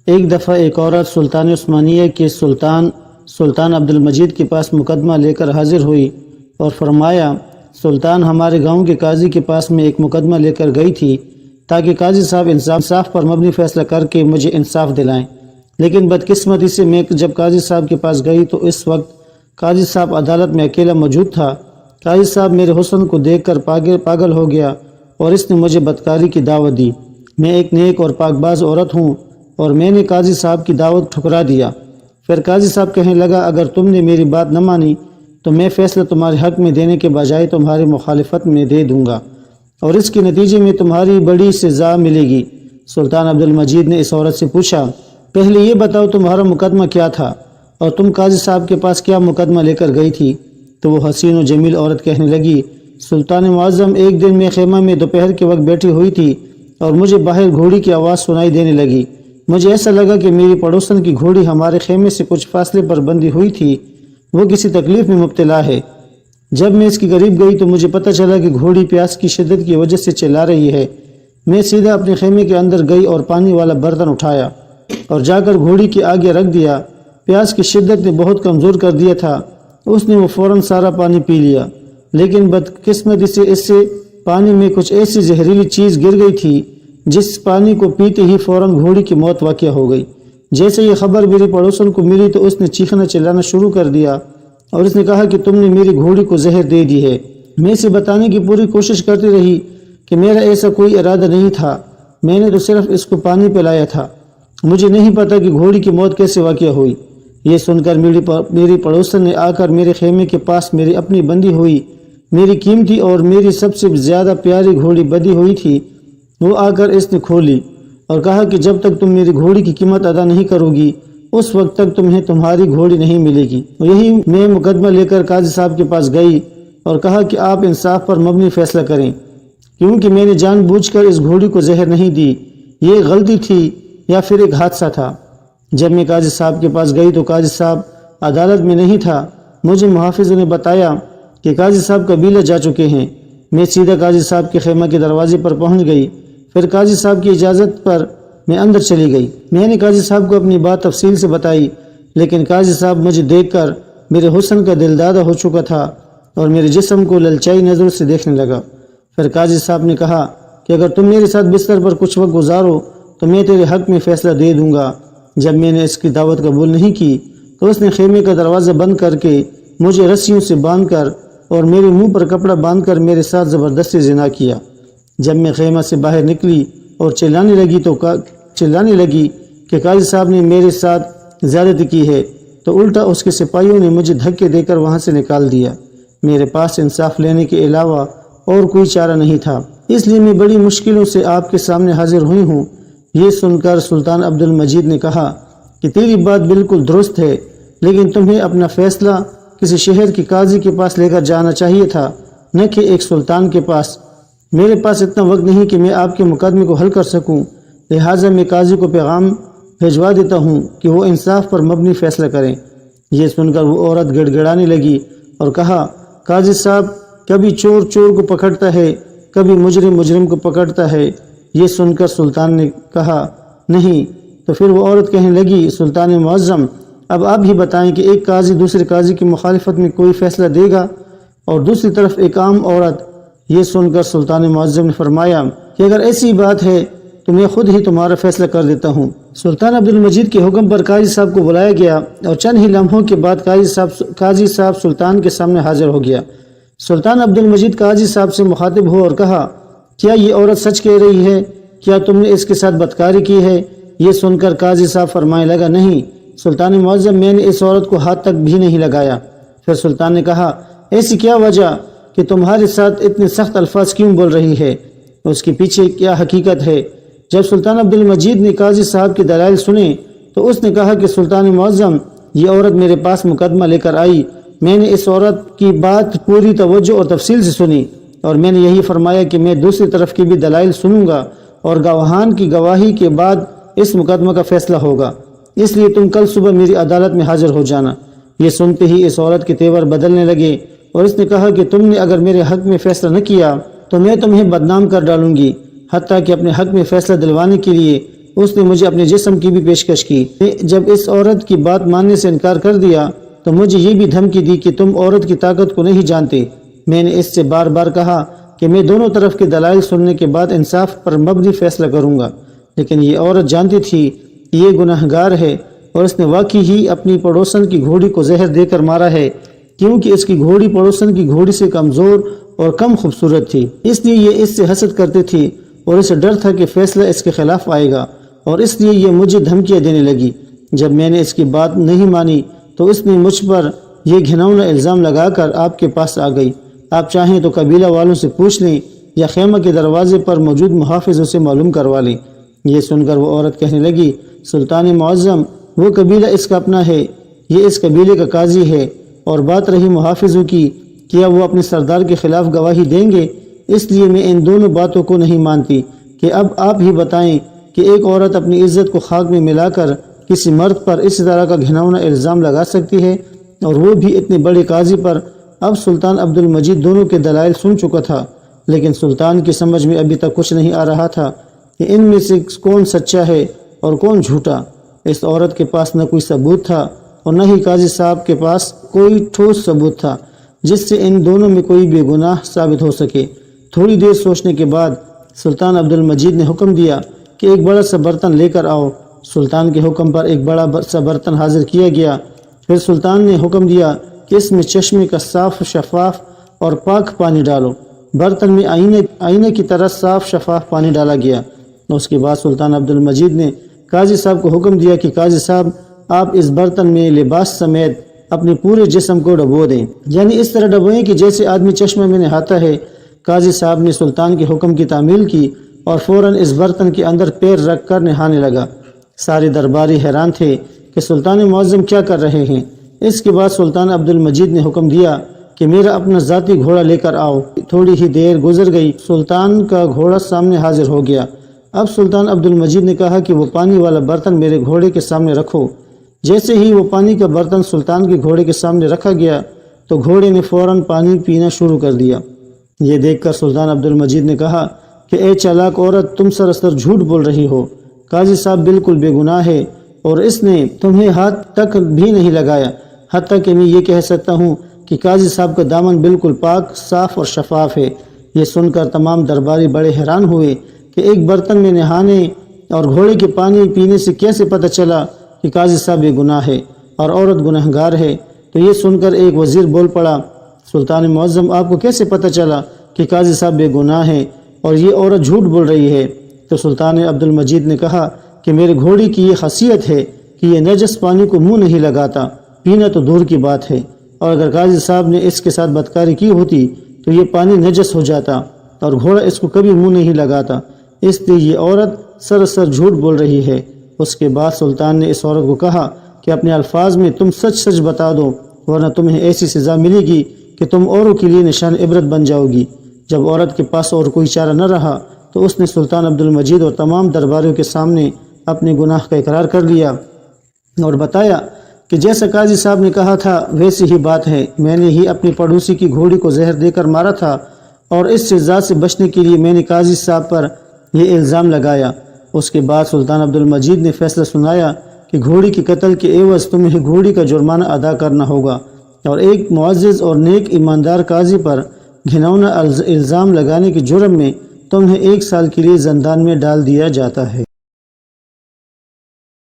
ایک دفعہ ایک عورت سلطان عثمانیہ کے سلطان عبدالمجید کے پاس مقدمہ لے کر حاضر ہوئی اور فرمایا، سلطان، ہمارے گاؤں کے قاضی کے پاس میں ایک مقدمہ لے کر گئی تھی تاکہ قاضی صاحب انصاف پر مبنی فیصلہ کر کے مجھے انصاف دلائیں، لیکن بدقسمتی سے میں جب قاضی صاحب کے پاس گئی تو اس وقت قاضی صاحب عدالت میں اکیلا موجود تھا۔ قاضی صاحب میرے حسن کو دیکھ کر پاگل ہو گیا اور اس نے مجھے بدکاری کی دعوت دی۔ میں ایک نیک اور پاک باز عورت ہوں اور میں نے قاضی صاحب کی دعوت ٹھکرا دیا۔ پھر قاضی صاحب کہنے لگا، اگر تم نے میری بات نہ مانی تو میں فیصلہ تمہارے حق میں دینے کے بجائے تمہاری مخالفت میں دے دوں گا اور اس کے نتیجے میں تمہاری بڑی سزا ملے گی۔ سلطان عبدالمجید نے اس عورت سے پوچھا، پہلے یہ بتاؤ تمہارا مقدمہ کیا تھا اور تم قاضی صاحب کے پاس کیا مقدمہ لے کر گئی تھی؟ تو وہ حسین و جمیل عورت کہنے لگی، سلطان معظم، ایک دن میں خیمہ میں دوپہر کے وقت بیٹھی ہوئی تھی اور مجھے باہر گھوڑی کی آواز سنائی دینے لگی۔ مجھے ایسا لگا کہ میری پڑوسن کی گھوڑی ہمارے خیمے سے کچھ فاصلے پر بندھی ہوئی تھی، وہ کسی تکلیف میں مبتلا ہے۔ جب میں اس کے قریب گئی تو مجھے پتہ چلا کہ گھوڑی پیاس کی شدت کی وجہ سے چلا رہی ہے۔ میں سیدھا اپنے خیمے کے اندر گئی اور پانی والا برتن اٹھایا اور جا کر گھوڑی کے آگے رکھ دیا۔ پیاس کی شدت نے بہت کمزور کر دیا تھا، اس نے وہ فوراً سارا پانی پی لیا، لیکن بدقسمتی سے اس سے پانی میں کچھ ایسی زہریلی چیز گر گئی تھی جس پانی کو پیتے ہی فوراً گھوڑی کی موت واقع ہو گئی۔ جیسے یہ خبر میری پڑوسن کو ملی تو اس نے چیخنا چلانا شروع کر دیا اور اس نے کہا کہ تم نے میری گھوڑی کو زہر دے دی ہے۔ میں اسے بتانے کی پوری کوشش کرتی رہی کہ میرا ایسا کوئی ارادہ نہیں تھا، میں نے تو صرف اس کو پانی پلایا تھا، مجھے نہیں پتا کہ گھوڑی کی موت کیسے واقع ہوئی۔ یہ سن کر میری پڑوسن نے آ کر میرے خیمے کے پاس میری اپنی بندھی ہوئی میری قیمتی اور میری سب سے زیادہ پیاری گھوڑی بندھی ہوئی تھی، وہ آ کر اس نے کھولی اور کہا کہ جب تک تم میری گھوڑی کی قیمت ادا نہیں کرو گی اس وقت تک تمہیں تمہاری گھوڑی نہیں ملے گی۔ یہی میں مقدمہ لے کر قاضی صاحب کے پاس گئی اور کہا کہ آپ انصاف پر مبنی فیصلہ کریں، کیونکہ میں نے جان بوجھ کر اس گھوڑی کو زہر نہیں دی، یہ غلطی تھی یا پھر ایک حادثہ تھا۔ جب میں قاضی صاحب کے پاس گئی تو قاضی صاحب عدالت میں نہیں تھا۔ مجھے محافظوں نے بتایا کہ قاضی صاحب قبیلہ جا چکے ہیں۔ میں سیدھا قاضی صاحب کے خیمہ کے دروازے پر پہنچ گئی، پھر قاضی صاحب کی اجازت پر میں اندر چلی گئی۔ میں نے قاضی صاحب کو اپنی بات تفصیل سے بتائی، لیکن قاضی صاحب مجھے دیکھ کر میرے حسن کا دل دادہ ہو چکا تھا اور میرے جسم کو للچائی نظر سے دیکھنے لگا۔ پھر قاضی صاحب نے کہا کہ اگر تم میرے ساتھ بستر پر کچھ وقت گزارو تو میں تیرے حق میں فیصلہ دے دوں گا۔ جب میں نے اس کی دعوت قبول نہیں کی تو اس نے خیمے کا دروازہ بند کر کے مجھے رسیوں سے باندھ کر اور میرے منہ پر کپڑا باندھ کر میرے ساتھ زبردستی زنا کیا۔ جب میں خیمہ سے باہر نکلی اور چلانے لگی کہ قاضی صاحب نے میرے ساتھ زیادتی کی ہے تو الٹا اس کے سپاہیوں نے مجھے دھکے دے کر وہاں سے نکال دیا۔ میرے پاس انصاف لینے کے علاوہ اور کوئی چارہ نہیں تھا، اس لیے میں بڑی مشکلوں سے آپ کے سامنے حاضر ہوئی ہوں۔ یہ سن کر سلطان عبدالمجید نے کہا کہ تیری بات بالکل درست ہے، لیکن تمہیں اپنا فیصلہ کسی شہر کے قاضی کے پاس لے کر جانا چاہیے تھا، نہ کہ ایک سلطان کے پاس۔ میرے پاس اتنا وقت نہیں کہ میں آپ کے مقدمے کو حل کر سکوں، لہٰذا میں قاضی کو پیغام بھیجوا دیتا ہوں کہ وہ انصاف پر مبنی فیصلہ کریں۔ یہ سن کر وہ عورت گڑ گڑانے لگی اور کہا، قاضی صاحب کبھی چور چور کو پکڑتا ہے، کبھی مجرم مجرم کو پکڑتا ہے۔ یہ سن کر سلطان نے کہا، نہیں۔ تو پھر وہ عورت کہنے لگی، سلطان معظم، اب آپ ہی بتائیں کہ ایک قاضی دوسرے قاضی کی مخالفت میں کوئی فیصلہ دے گا اور دوسری طرف ایک عام عورت۔ یہ سن کر سلطان معظم نے فرمایا کہ اگر ایسی بات ہے تو میں خود ہی تمہارا فیصلہ کر دیتا ہوں۔ سلطان عبدالمجید کے حکم پر قاضی صاحب کو بلایا گیا اور چند ہی لمحوں کے بعد قاضی صاحب سلطان کے سامنے حاضر ہو گیا۔ سلطان عبدالمجید قاضی صاحب سے مخاطب ہو اور کہا، کیا یہ عورت سچ کہہ رہی ہے؟ کیا تم نے اس کے ساتھ بدکاری کی ہے؟ یہ سن کر قاضی صاحب فرمانے لگا، نہیں سلطان معظم، میں نے اس عورت کو ہاتھ تک بھی نہیں لگایا۔ پھر سلطان نے کہا، ایسی کیا وجہ کہ تمہارے ساتھ اتنے سخت الفاظ کیوں بول رہی ہے؟ اس کے پیچھے کیا حقیقت ہے؟ جب سلطان عبدالمجید نے قاضی صاحب کے دلائل سنے تو اس نے کہا کہ سلطان معظم، یہ عورت میرے پاس مقدمہ لے کر آئی، میں نے اس عورت کی بات پوری توجہ اور تفصیل سے سنی اور میں نے یہی فرمایا کہ میں دوسری طرف کی بھی دلائل سنوں گا اور گواہان کی گواہی کے بعد اس مقدمہ کا فیصلہ ہوگا، اس لیے تم کل صبح میری عدالت میں حاضر ہو جانا۔ یہ سنتے ہی اس عورت کے تیور بدلنے لگے اور اس نے کہا کہ تم نے اگر میرے حق میں فیصلہ نہ کیا تو میں تمہیں بدنام کر ڈالوں گی، حتیٰ کہ اپنے حق میں فیصلہ دلوانے کے لیے اس نے مجھے اپنے جسم کی بھی پیشکش کی۔ جب اس عورت کی بات ماننے سے انکار کر دیا تو مجھے یہ بھی دھمکی دی کہ تم عورت کی طاقت کو نہیں جانتے۔ میں نے اس سے بار بار کہا کہ میں دونوں طرف کے دلائل سننے کے بعد انصاف پر مبنی فیصلہ کروں گا، لیکن یہ عورت جانتی تھی کہ یہ گناہ گار ہے اور اس نے واقعی ہی اپنی پڑوسن کی گھوڑی کو زہر دے کر مارا ہے، کیونکہ اس کی گھوڑی پڑوسن کی گھوڑی سے کمزور اور کم خوبصورت تھی، اس لیے یہ اس سے حسد کرتی تھی اور اسے ڈر تھا کہ فیصلہ اس کے خلاف آئے گا، اور اس لیے یہ مجھے دھمکیاں دینے لگی۔ جب میں نے اس کی بات نہیں مانی تو اس نے مجھ پر یہ گھناؤنا الزام لگا کر آپ کے پاس آ گئی۔ آپ چاہیں تو قبیلہ والوں سے پوچھ لیں یا خیمہ کے دروازے پر موجود محافظوں سے معلوم کروا لیں۔ یہ سن کر وہ عورت کہنے لگی، سلطان معظم، وہ قبیلہ اس کا اپنا ہے، یہ اس قبیلے کا قاضی ہے، اور بات رہی محافظوں کی، کیا وہ اپنے سردار کے خلاف گواہی دیں گے؟ اس لیے میں ان دونوں باتوں کو نہیں مانتی کہ اب آپ ہی بتائیں کہ ایک عورت اپنی عزت کو خاک میں ملا کر کسی مرد پر اس طرح کا گھناؤنا الزام لگا سکتی ہے، اور وہ بھی اتنے بڑے قاضی پر۔ اب سلطان عبد المجید دونوں کے دلائل سن چکا تھا، لیکن سلطان کی سمجھ میں ابھی تک کچھ نہیں آ رہا تھا کہ ان میں سے کون سچا ہے اور کون جھوٹا۔ اس عورت کے پاس نہ کوئی ثبوت تھا اور نہ ہی قاضی صاحب کے پاس کوئی ٹھوس ثبوت تھا جس سے ان دونوں میں کوئی بے گناہ ثابت ہو سکے۔ تھوڑی دیر سوچنے کے بعد سلطان عبد المجید نے حکم دیا کہ ایک بڑا سا برتن لے کر آؤ۔ سلطان کے حکم پر ایک بڑا سا برتن حاضر کیا گیا۔ پھر سلطان نے حکم دیا کہ اس میں چشمے کا صاف شفاف اور پاک پانی ڈالو۔ برتن میں آئینے کی طرح صاف شفاف پانی ڈالا گیا۔ اس کے بعد سلطان عبد المجید نے قاضی صاحب کو حکم دیا کہ قاضی صاحب، آپ اس برتن میں لباس سمیت اپنے پورے جسم کو ڈبو دیں، یعنی اس طرح ڈبوئیں کہ جیسے آدمی چشمے میں نہاتا ہے۔ قاضی صاحب نے سلطان کے حکم کی تعمیل کی اور فوراً اس برتن کے اندر پیر رکھ کر نہانے لگا۔ سارے درباری حیران تھے کہ سلطان معظم کیا کر رہے ہیں۔ اس کے بعد سلطان عبد المجید نے حکم دیا کہ میرا اپنا ذاتی گھوڑا لے کر آؤ۔ تھوڑی ہی دیر گزر گئی، سلطان کا گھوڑا سامنے حاضر ہو گیا۔ اب سلطان عبد المجید نے کہا کہ وہ پانی والا برتن میرے گھوڑے کے سامنے رکھو۔ جیسے ہی وہ پانی کا برتن سلطان کے گھوڑے کے سامنے رکھا گیا تو گھوڑے نے فوراً پانی پینا شروع کر دیا۔ یہ دیکھ کر سلطان عبد المجید نے کہا کہ اے چالاک عورت، تم سراسر جھوٹ بول رہی ہو۔ قاضی صاحب بالکل بے گناہ ہے اور اس نے تمہیں ہاتھ تک بھی نہیں لگایا، حتیٰ کہ میں یہ کہہ سکتا ہوں کہ قاضی صاحب کا دامن بالکل پاک، صاف اور شفاف ہے۔ یہ سن کر تمام درباری بڑے حیران ہوئے کہ ایک برتن میں نہانے اور گھوڑے کے پانی پینے سے کیسے پتہ چلا کہ قاضی صاحب بے گناہ ہے اور عورت گناہ گار ہے۔ تو یہ سن کر ایک وزیر بول پڑا، سلطان معظم، آپ کو کیسے پتہ چلا کہ قاضی صاحب بے گناہ ہے اور یہ عورت جھوٹ بول رہی ہے؟ تو سلطان عبد المجید نے کہا کہ میرے گھوڑی کی یہ خاصیت ہے کہ یہ نجس پانی کو منہ نہیں لگاتا، پینا تو دور کی بات ہے، اور اگر قاضی صاحب نے اس کے ساتھ بدکاری کی ہوتی تو یہ پانی نجس ہو جاتا، اور گھوڑا اس کو کبھی منہ نہیں لگاتا، اس لیے یہ عورت سراسر جھوٹ بول رہی ہے۔ اس کے بعد سلطان نے اس عورت کو کہا کہ اپنے الفاظ میں تم سچ سچ بتا دو، ورنہ تمہیں ایسی سزا ملے گی کہ تم اوروں کے لیے نشان عبرت بن جاؤ گی۔ جب عورت کے پاس اور کوئی چارہ نہ رہا تو اس نے سلطان عبد المجید اور تمام درباریوں کے سامنے اپنے گناہ کا اقرار کر لیا اور بتایا کہ جیسا قاضی صاحب نے کہا تھا ویسی ہی بات ہے، میں نے ہی اپنی پڑوسی کی گھوڑی کو زہر دے کر مارا تھا، اور اس سزا سے بچنے کے لیے میں نے قاضی صاحب پر یہ الزام لگایا۔ اس کے بعد سلطان عبد المجید نے فیصلہ سنایا کہ گھوڑی کے قتل کے عوض تمہیں گھوڑی کا جرمانہ ادا کرنا ہوگا، اور ایک معزز اور نیک ایماندار قاضی پر گھناؤنا الزام لگانے کے جرم میں تمہیں 1 سال کے لیے زندان میں ڈال دیا جاتا ہے۔